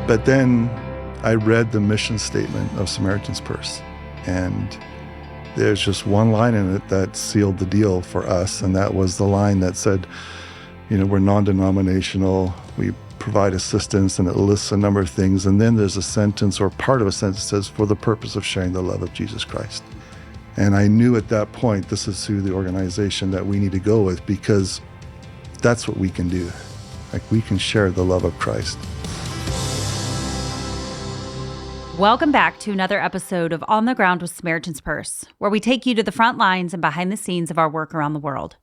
But then I read the mission statement of Samaritan's Purse, and there's just one line in it that sealed the deal for us, and that was the line that said, we're non-denominational, we provide assistance, and it lists a number of things, and then there's a sentence or part of a sentence that says, for the purpose of sharing the love of Jesus Christ. And I knew at that point, this is who the organization that we need to go with, because that's what we can do. Like, we can share the love of Christ. Welcome back to another episode of On the Ground with Samaritan's Purse, where we take you to the front lines and behind the scenes of our work around the world.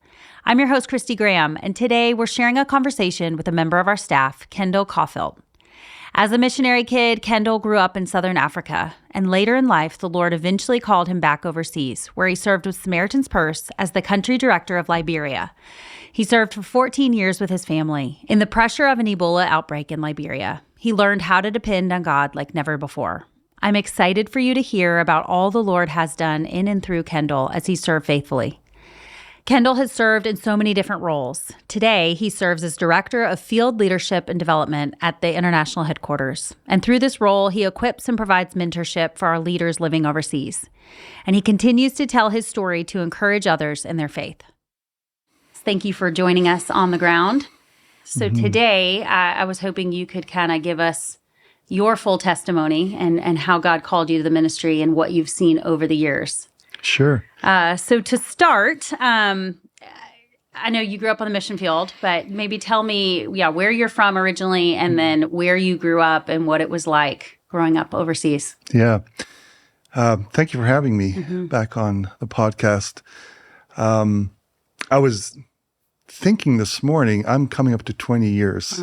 I'm your host, Kristy Graham, and today we're sharing a conversation with a member of our staff, Kendell Kauffeldt. As a missionary kid, Kendall grew up in Southern Africa, and later in life, the Lord eventually called him back overseas, where he served with Samaritan's Purse as the country director of Liberia. He served for 14 years with his family. In the pressure of an Ebola outbreak in Liberia, he learned how to depend on God like never before. I'm excited for you to hear about all the Lord has done in and through Kendall as he served faithfully. Kendall has served in so many different roles. Today, he serves as Director of Field Leadership and Development at the International Headquarters. And through this role, he equips and provides mentorship for our leaders living overseas. And he continues to tell his story to encourage others in their faith. Thank you for joining us on the ground. So today, I was hoping you could kind of give us your full testimony and how God called you to the ministry and what you've seen over the years. Sure. So to start, I know you grew up on the mission field, but maybe tell me, where you're from originally and then where you grew up and what it was like growing up overseas. Yeah. Thank you for having me back on the podcast. I was thinking this morning, I'm coming up to 20 years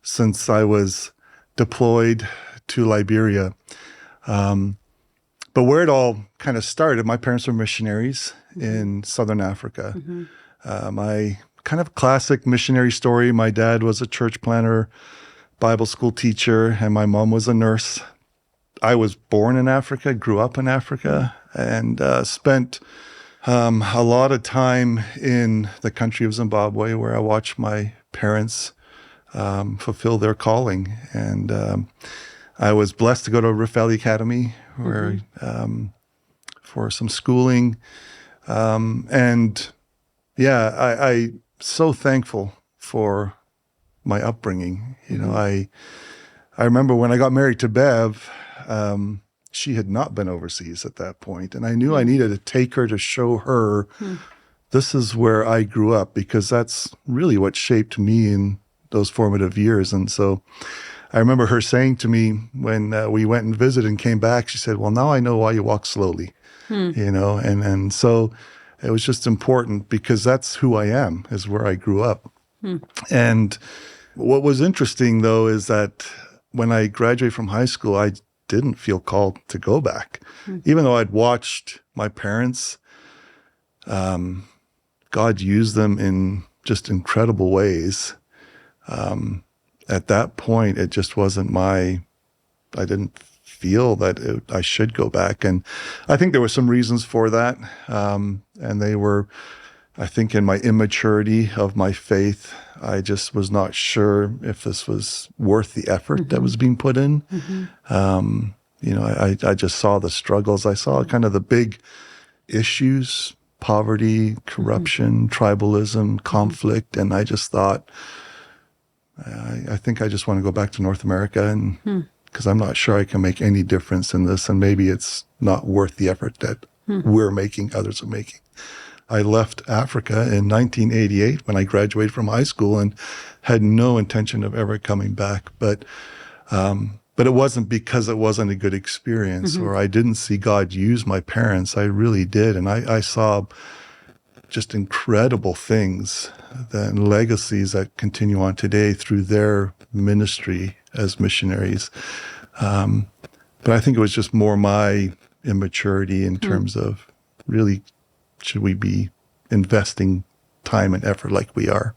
since I was deployed to Liberia. But where it all kind of started, my parents were missionaries in Southern Africa. My kind of classic missionary story, my dad was a church planter, Bible school teacher, and my mom was a nurse. I was born in Africa, grew up in Africa, and spent a lot of time in the country of Zimbabwe, where I watched my parents fulfill their calling. And I was blessed to go to Rift Valley Academy where for some schooling. I'm so thankful for my upbringing. I remember when I got married to Bev, she had not been overseas at that point, and I knew I needed to take her to show her this is where I grew up, because that's really what shaped me in those formative years. And so I remember her saying to me when we went and visited and came back, she said, well, now I know why you walk slowly, and so it was just important, because that's who I am, is where I grew up. And what was interesting, though, is that when I graduated from high school, I didn't feel called to go back. Even though I'd watched my parents, God used them in just incredible ways. At that point, it just wasn't I didn't feel that I should go back. And I think there were some reasons for that. And they were, I think, in my immaturity of my faith, I just was not sure if this was worth the effort that was being put in. I just saw the struggles. I saw kind of the big issues, poverty, corruption, tribalism, conflict. And I just thought, I think I just want to go back to North America, and because I'm not sure I can make any difference in this, and maybe it's not worth the effort that we're making, others are making. I left Africa in 1988 when I graduated from high school and had no intention of ever coming back. But it wasn't because it wasn't a good experience or I didn't see God use my parents. I really did. And I saw just incredible things, and legacies that continue on today through their ministry as missionaries. But I think it was just more my immaturity in terms of really, should we be investing time and effort like we are?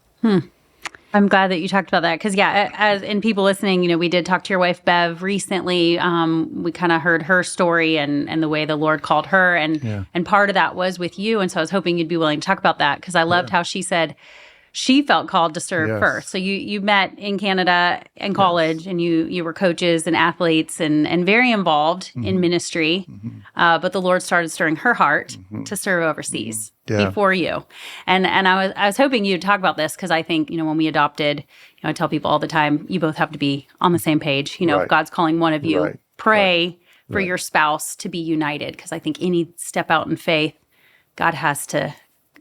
I'm glad that you talked about that because, as in people listening, we did talk to your wife, Bev, recently. We kind of heard her story and the way the Lord called her. And part of that was with you. And so I was hoping you'd be willing to talk about that because I loved how she said she felt called to serve Yes. first. So you met in Canada in college, and you were coaches and athletes and very involved in ministry. But the Lord started stirring her heart to serve overseas Yeah. before you. And I was hoping you'd talk about this, because I think, when we adopted, I tell people all the time, you both have to be on the same page. If Right. God's calling one of you, Right. pray for Right. your spouse to be united, because I think any step out in faith, God has to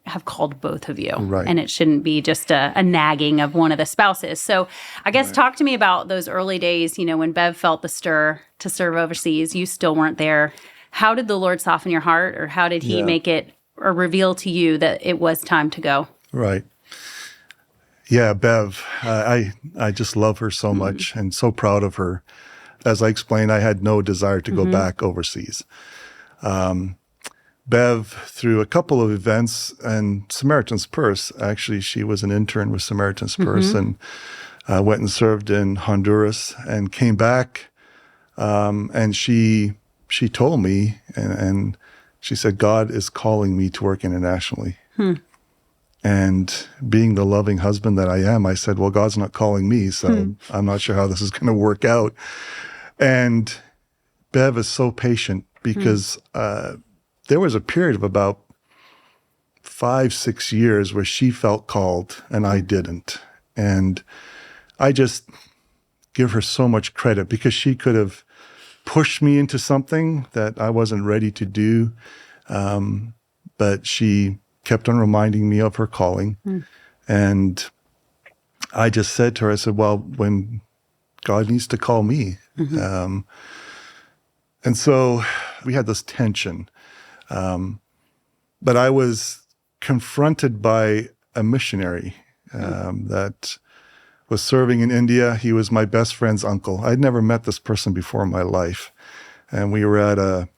have called both of you. Right. And it shouldn't be just a nagging of one of the spouses. So I guess talk to me about those early days, when Bev felt the stir to serve overseas. You still weren't there. How did the Lord soften your heart, or how did he make it or reveal to you that it was time to go? Right. Yeah, Bev, I just love her so much and so proud of her. As I explained, I had no desire to go back overseas. Bev, through a couple of events, and Samaritan's Purse, actually, she was an intern with Samaritan's Purse, and went and served in Honduras and came back. And she told me, and she said, God is calling me to work internationally. And being the loving husband that I am, I said, well, God's not calling me, so I'm not sure how this is going to work out. And Bev is so patient, because there was a period of about 5-6 years where she felt called and I didn't. And I just give her so much credit, because she could have pushed me into something that I wasn't ready to do. But she kept on reminding me of her calling. And I just said to her, I said, well, when God needs to call me. And so we had this tension. But I was confronted by a missionary that was serving in India. He was my best friend's uncle. I'd never met this person before in my life. And we were at a,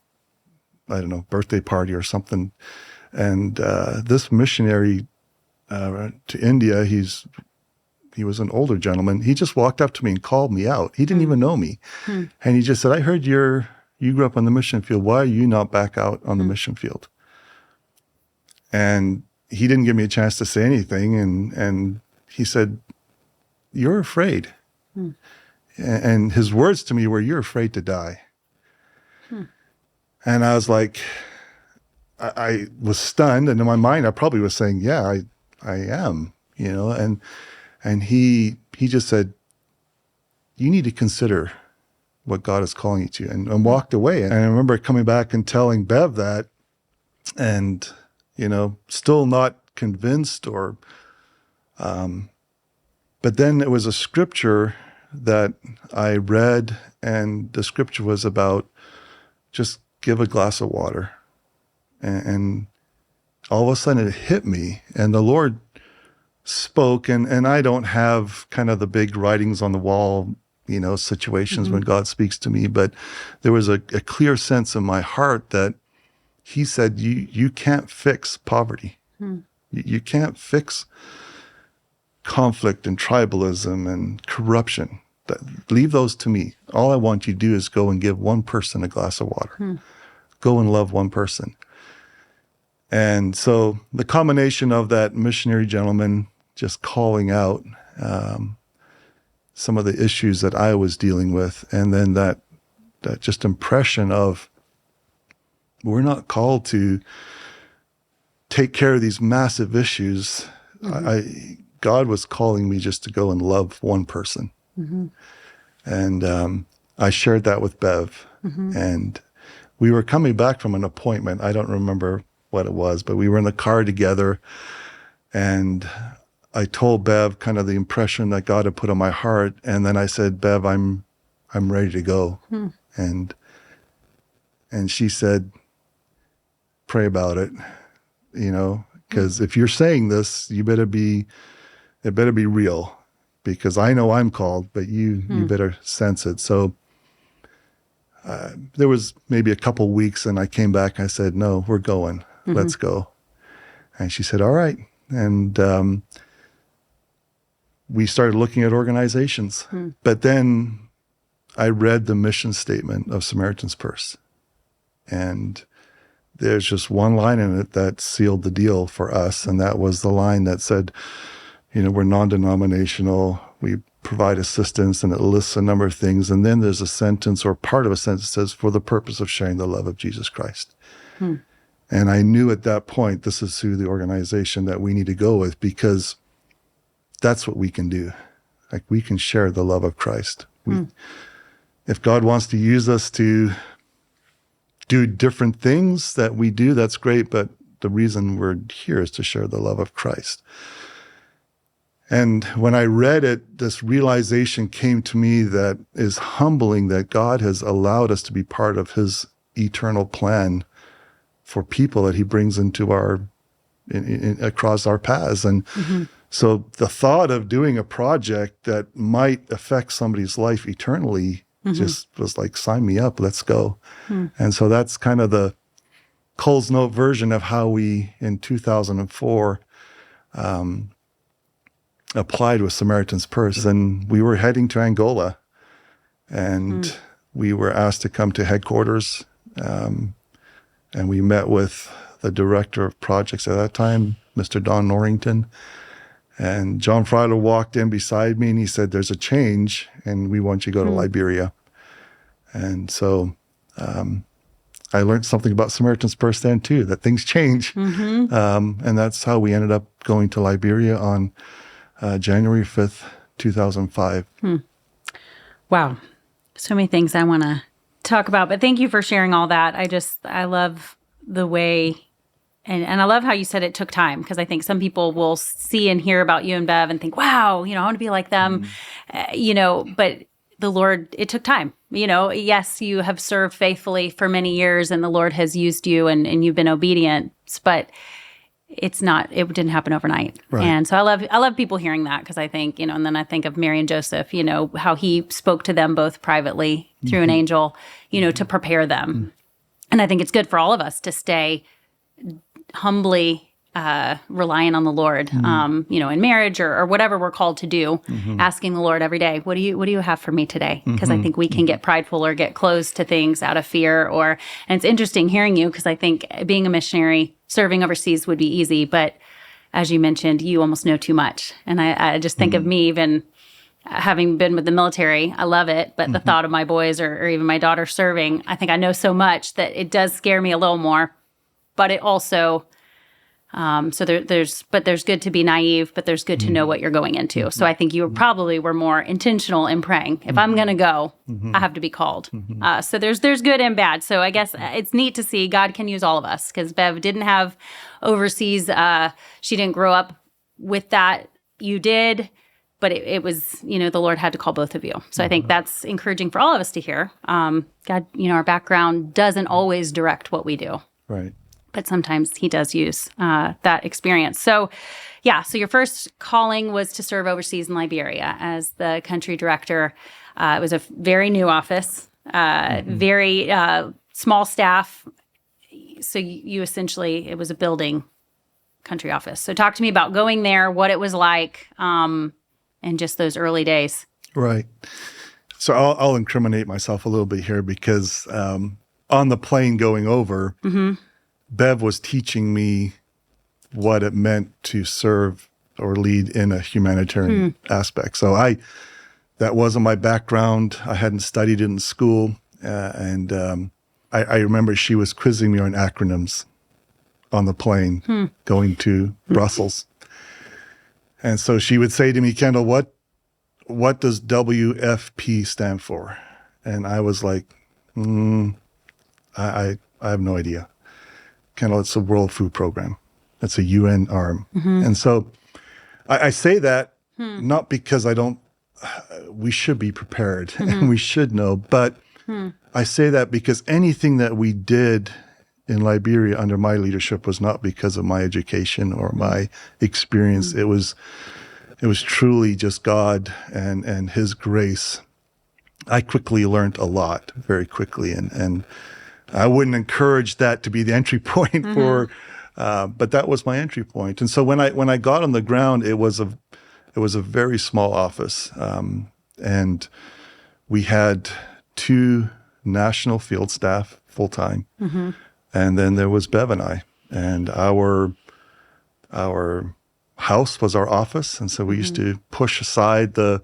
birthday party or something. And this missionary to India, he was an older gentleman. He just walked up to me and called me out. He didn't even know me. And he just said, I heard you grew up on the mission field. Why are you not back out on the mission field? And he didn't give me a chance to say anything. And he said, you're afraid. And his words to me were, you're afraid to die. And I was like, I was stunned. And in my mind, I probably was saying, yeah, I am, and he just said, you need to consider what God is calling you to, and walked away. And I remember coming back and telling Bev that, and, still not convinced but then it was a scripture that I read, and the scripture was about just give a glass of water. And all of a sudden it hit me, and the Lord spoke, and I don't have kind of the big writings on the wall, situations when God speaks to me, but there was a clear sense in my heart that he said, you can't fix poverty. You can't fix conflict and tribalism and corruption. Leave those to me. All I want you to do is go and give one person a glass of water. Go and love one person. And so the combination of that missionary gentleman just calling out some of the issues that I was dealing with, and then that just impression of, we're not called to take care of these massive issues. God was calling me just to go and love one person. And I shared that with Bev. And we were coming back from an appointment. I don't remember what it was, but we were in the car together. And I told Bev kind of the impression that God had put on my heart. And then I said, Bev, I'm ready to go. And she said, pray about it, because if you're saying this, it better be real, because I know I'm called, but you better sense it. So there was maybe a couple weeks, and I came back. I said, no, we're going. Let's go. And she said, all right. And we started looking at organizations. But then I read the mission statement of Samaritan's Purse. And there's just one line in it that sealed the deal for us. And that was the line that said, we're non-denominational. We provide assistance, and it lists a number of things. And then there's a sentence or part of a sentence that says, for the purpose of sharing the love of Jesus Christ. And I knew at that point, this is who the organization that we need to go with, because that's what we can do. Like, we can share the love of Christ. If God wants to use us to do different things that we do, that's great. But the reason we're here is to share the love of Christ. And when I read it, this realization came to me that is humbling, that God has allowed us to be part of his eternal plan for people that he brings into across our paths. And so the thought of doing a project that might affect somebody's life eternally just was like, sign me up, let's go. And so that's kind of the Coles Note version of how we, in 2004, applied with Samaritan's Purse. And we were heading to Angola, and we were asked to come to headquarters. And we met with the director of projects at that time, Mr. Don Norrington. And John Fryler walked in beside me, and he said, there's a change, and we want you to go to Liberia. And so I learned something about Samaritan's Purse then too, that things change. And that's how we ended up going to Liberia on January 5th, 2005. Wow. So many things I want to talk about, but thank you for sharing all that. I love the way, and I love how you said it took time, because I think some people will see and hear about you and Bev and think, wow, I want to be like them, but the Lord, it took time. Yes, you have served faithfully for many years, and the Lord has used you, and you've been obedient, but it didn't happen overnight. Right. And so I love people hearing that, because I think, and then I think of Mary and Joseph, how he spoke to them both privately through an angel, to prepare them. And I think it's good for all of us to stay humbly relying on the Lord, in marriage or whatever we're called to do, asking the Lord every day, what do you have for me today? Because I think we can get prideful or get closed to things out of fear, and it's interesting hearing you, because I think being a missionary, serving overseas would be easy, but as you mentioned, you almost know too much. And I just think of me, even having been with the military, I love it, but the thought of my boys or even my daughter serving, I think I know so much that it does scare me a little more, but it also, so there's good to be naive, but there's good to know what you're going into. So I think you probably were more intentional in praying. If I'm going to go, I have to be called. So there's good and bad. So I guess it's neat to see God can use all of us, because Bev didn't have overseas. She didn't grow up with that. You did, but it was, the Lord had to call both of you. So I think that's encouraging for all of us to hear. God, our background doesn't always direct what we do. Right. But sometimes he does use that experience. So, so your first calling was to serve overseas in Liberia as the country director. It was a very new office, very small staff. So you essentially, it was a building country office. So talk to me about going there, what it was like, and just those early days. Right. So I'll incriminate myself a little bit here, because on the plane going over, Bev was teaching me what it meant to serve or lead in a humanitarian aspect. So that wasn't my background. I hadn't studied it in school. And I remember she was quizzing me on acronyms on the plane going to Brussels. And so she would say to me, Kendall, what does WFP stand for? And I was like, I have no idea. Kendall, it's a World Food Program. It's a UN arm. And so I say that not because we should be prepared and we should know, but I say that because anything that we did in Liberia under my leadership was not because of my education or my experience. It was truly just God and his grace. I quickly learned a lot, very quickly, and I wouldn't encourage that to be the entry point for, but that was my entry point. And so when I got on the ground, it was a very small office, and we had 2 national field staff full time, and then there was Bev and I, and our house was our office. And so we used to push aside the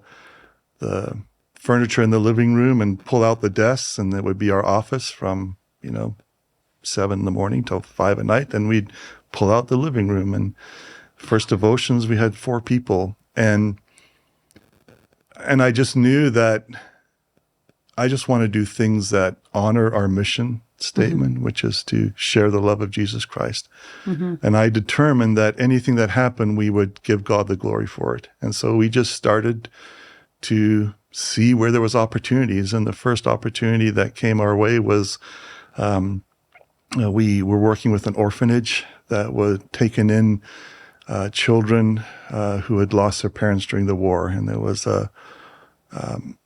furniture in the living room and pull out the desks, and it would be our office from, 7 in the morning till 5 at night. Then we'd pull out the living room, and first devotions, we had 4 people. And I just knew that I just want to do things that honor our mission statement, which is to share the love of Jesus Christ. And I determined that anything that happened, we would give God the glory for it. And so we just started to see where there was opportunities. And the first opportunity that came our way was we were working with an orphanage that was taking in children who had lost their parents during the war. And there was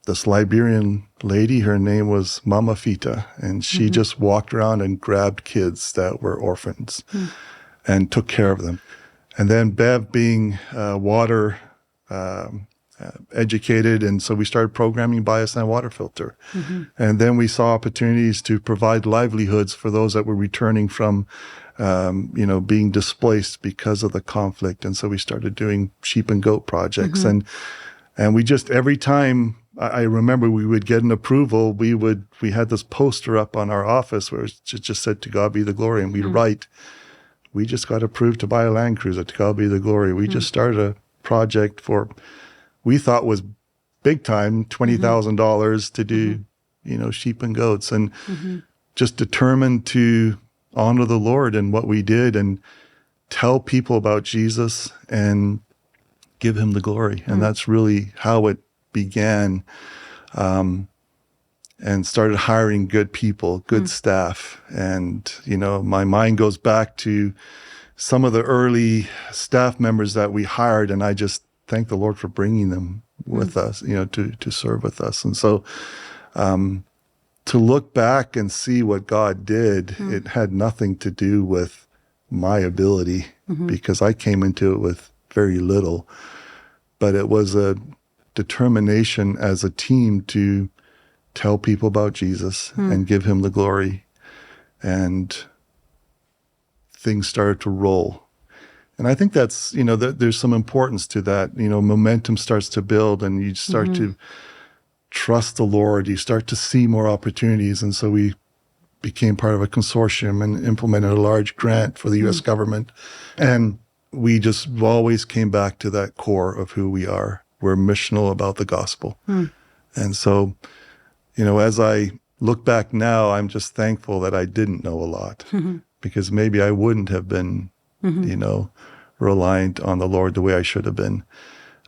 this Liberian lady, her name was Mama Fita, and she just walked around and grabbed kids that were orphans and took care of them. And then Bev being water educated, and so we started programming biosand water filter. And then we saw opportunities to provide livelihoods for those that were returning from being displaced because of the conflict. And so we started doing sheep and goat projects. And we just, every time I remember we would get an approval, we had this poster up on our office where it just said, "To God be the glory." And we'd write, "We just got approved to buy a Land Cruiser, to God be the glory." We just started a project for, we thought was big time, $20,000 to do, sheep and goats, and just determined to honor the Lord in what we did and tell people about Jesus and give him the glory. And that's really how it began, and started hiring good people, good staff. And, my mind goes back to some of the early staff members that we hired, and I just thank the Lord for bringing them with us, to serve with us. And so to look back and see what God did, it had nothing to do with my ability, because I came into it with very little. But it was a determination as a team to tell people about Jesus and give him the glory. And things started to roll. And I think that's, there's some importance to that. Momentum starts to build, and you start to trust the Lord. You start to see more opportunities. And so we became part of a consortium and implemented a large grant for the U.S. government. And we just always came back to that core of who we are. We're missional about the gospel. And so, as I look back now, I'm just thankful that I didn't know a lot, because maybe I wouldn't have been, reliant on the Lord the way I should have been.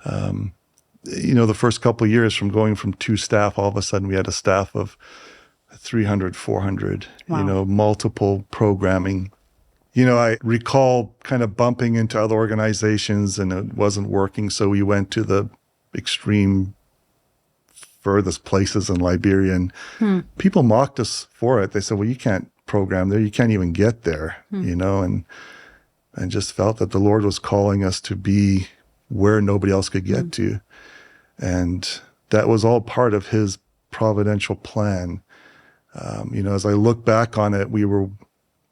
The first couple of years, from going from 2 staff, all of a sudden we had a staff of 300, 400, multiple programming. I recall kind of bumping into other organizations, and it wasn't working. So we went to the extreme furthest places in Liberia, and people mocked us for it. They said, "Well, you can't program there. You can't even get there," and just felt that the Lord was calling us to be where nobody else could get to. And that was all part of his providential plan. As I look back on it, we were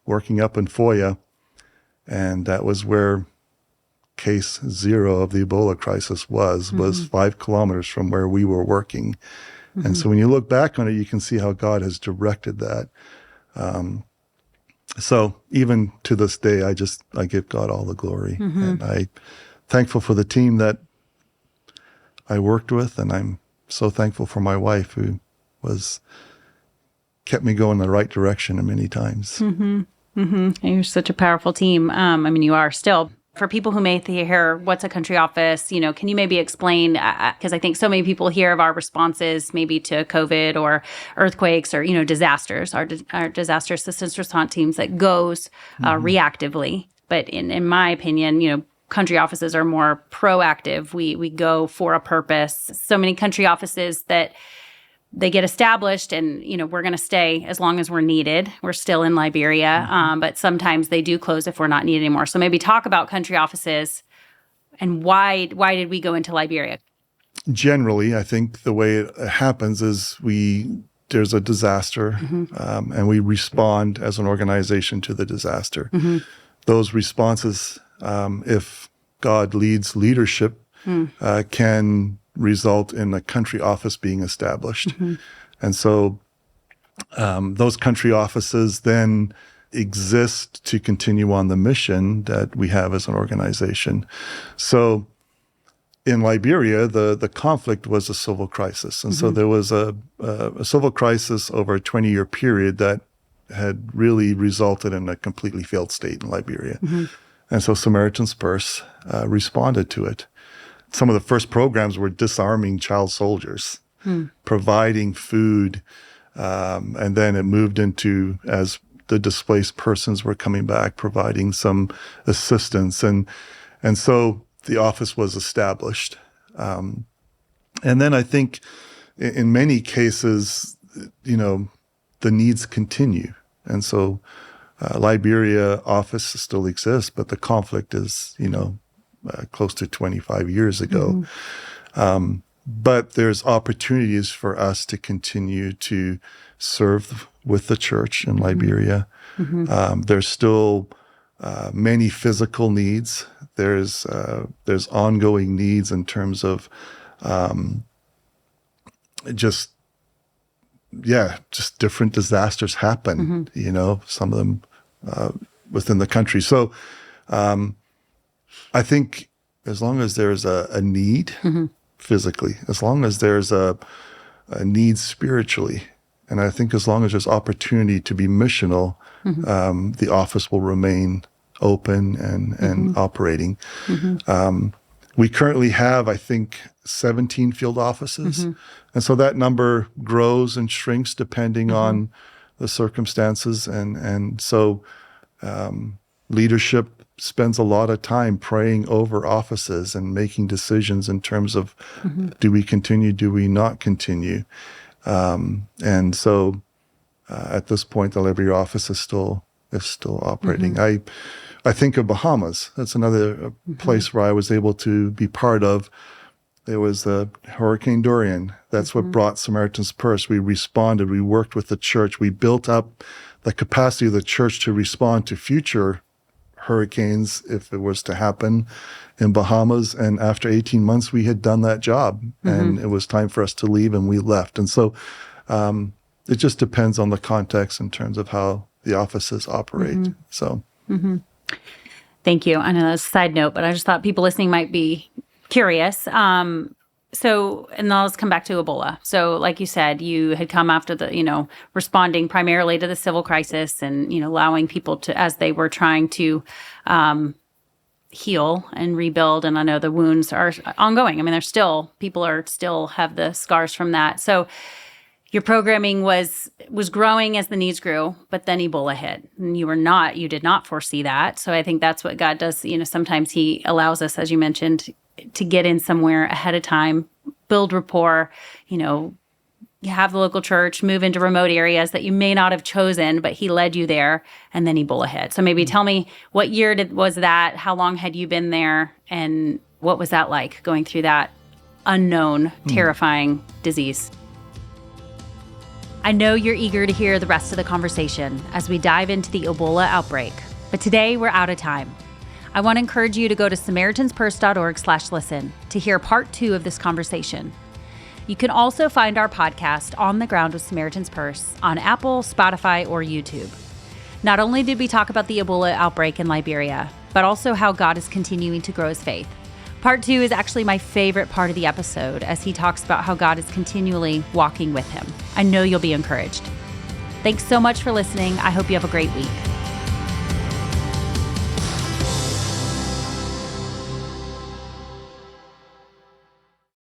working up in Foya, and that was where case 0 of the Ebola crisis was 5 kilometers from where we were working. And so when you look back on it, you can see how God has directed that. So even to this day, I give God all the glory. And I'm thankful for the team that I worked with, and I'm so thankful for my wife, who kept me going in the right direction in many times. You're such a powerful team. You are still. For people who may hear, what's a country office, can you maybe explain, because I think so many people hear of our responses maybe to COVID or earthquakes or, disasters, our disaster assistance response teams that goes reactively. But in my opinion, country offices are more proactive. We go for a purpose. So many country offices that they get established, and, we're going to stay as long as we're needed. We're still in Liberia, but sometimes they do close if we're not needed anymore. So maybe talk about country offices and why did we go into Liberia? Generally, I think the way it happens is there's a disaster, and we respond as an organization to the disaster. Those responses, if God leads leadership, can result in a country office being established. And so those country offices then exist to continue on the mission that we have as an organization. So in Liberia, the conflict was a civil crisis. And so there was a civil crisis over a 20-year period that had really resulted in a completely failed state in Liberia. And so Samaritan's Purse responded to it. Some of the first programs were disarming child soldiers, providing food, and then it moved into, as the displaced persons were coming back, providing some assistance. And so the office was established. And then I think in many cases, the needs continue. And so Liberia office still exists, but the conflict is, close to 25 years ago. But there's opportunities for us to continue to serve with the church in Liberia. There's still many physical needs. There's ongoing needs in terms of just different disasters happen, some of them within the country. So I think as long as there's a need physically, as long as there's a need spiritually, and I think as long as there's opportunity to be missional, the office will remain open and operating. We currently have, I think, 17 field offices. And so that number grows and shrinks depending on the circumstances. And so leadership spends a lot of time praying over offices and making decisions in terms of do we continue, do we not continue? And so at this point, the Liberia office is still operating. I think of Bahamas. That's another place where I was able to be part of. There was Hurricane Dorian. That's what brought Samaritan's Purse. We responded. We worked with the church. We built up the capacity of the church to respond to future hurricanes if it was to happen in Bahamas. And after 18 months, we had done that job. And it was time for us to leave, and we left. And so it just depends on the context in terms of how the offices operate. So. Thank you. I know that's a side note, but I just thought people listening might be curious. And now let's come back to Ebola. So like you said, you had come after the, responding primarily to the civil crisis and, allowing people to, as they were trying to heal and rebuild. And I know the wounds are ongoing. I mean, people are still have the scars from that. So your programming was growing as the needs grew, but then Ebola hit, and you did not foresee that. So I think that's what God does. Sometimes He allows us, as you mentioned, to get in somewhere ahead of time, build rapport. You have the local church, move into remote areas that you may not have chosen, but He led you there, and then Ebola hit. So maybe tell me, what year was that? How long had you been there, and what was that like going through that unknown, terrifying disease? I know you're eager to hear the rest of the conversation as we dive into the Ebola outbreak, but today we're out of time. I want to encourage you to go to SamaritansPurse.org/listen to hear part 2 of this conversation. You can also find our podcast, On the Ground with Samaritan's Purse, on Apple, Spotify, or YouTube. Not only did we talk about the Ebola outbreak in Liberia, but also how God is continuing to grow His faith. Part 2 is actually my favorite part of the episode, as he talks about how God is continually walking with him. I know you'll be encouraged. Thanks so much for listening. I hope you have a great week.